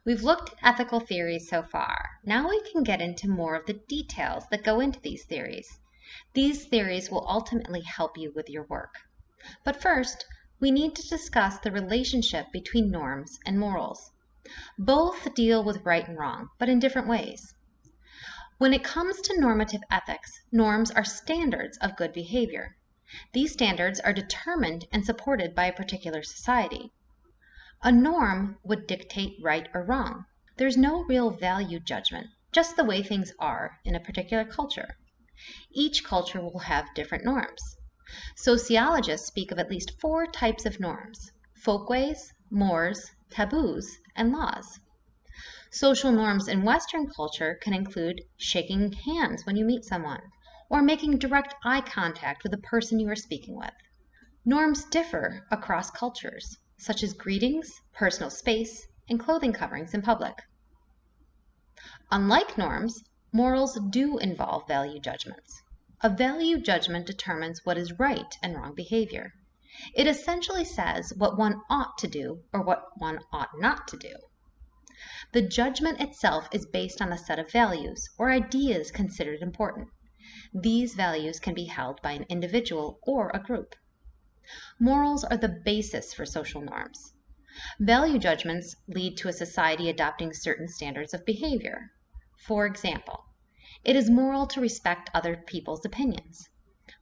We've looked at ethical theories so far. Now we can get into more of the details that go into these theories. These theories will ultimately help you with your work. But first, we need to discuss the relationship between norms and morals. Both deal with right and wrong, but in different ways. When it comes to normative ethics, norms are standards of good behavior. These standards are determined and supported by a particular society. A norm would dictate right or wrong. There's no real value judgment, just the way things are in a particular culture. Each culture will have different norms. Sociologists speak of at least 4 types of norms: folkways, mores, taboos, and laws. Social norms in Western culture can include shaking hands when you meet someone, or making direct eye contact with the person you are speaking with. Norms differ across cultures, such as greetings, personal space, and clothing coverings in public. Unlike norms, morals do involve value judgments. A value judgment determines what is right and wrong behavior. It essentially says what one ought to do or what one ought not to do. The judgment itself is based on a set of values or ideas considered important. These values can be held by an individual or a group. Morals are the basis for social norms. Value judgments lead to a society adopting certain standards of behavior. For example, it is moral to respect other people's opinions.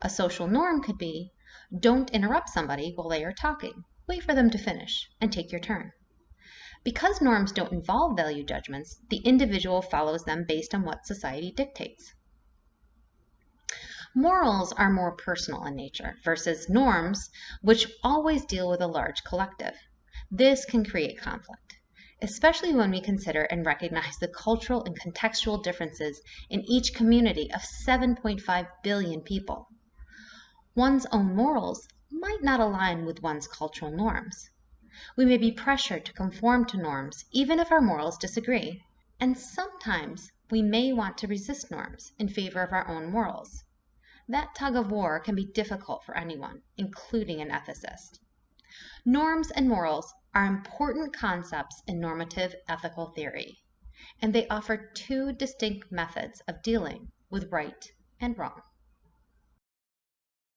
A social norm could be, don't interrupt somebody while they are talking. Wait for them to finish and take your turn. Because norms don't involve value judgments, the individual follows them based on what society dictates. Morals are more personal in nature versus norms, which always deal with a large collective. This can create conflict, especially when we consider and recognize the cultural and contextual differences in each community of 7.5 billion people. One's own morals might not align with one's cultural norms. We may be pressured to conform to norms even if our morals disagree, and sometimes we may want to resist norms in favor of our own morals. That tug of war can be difficult for anyone, including an ethicist. Norms and morals are important concepts in normative ethical theory, and they offer 2 distinct methods of dealing with right and wrong.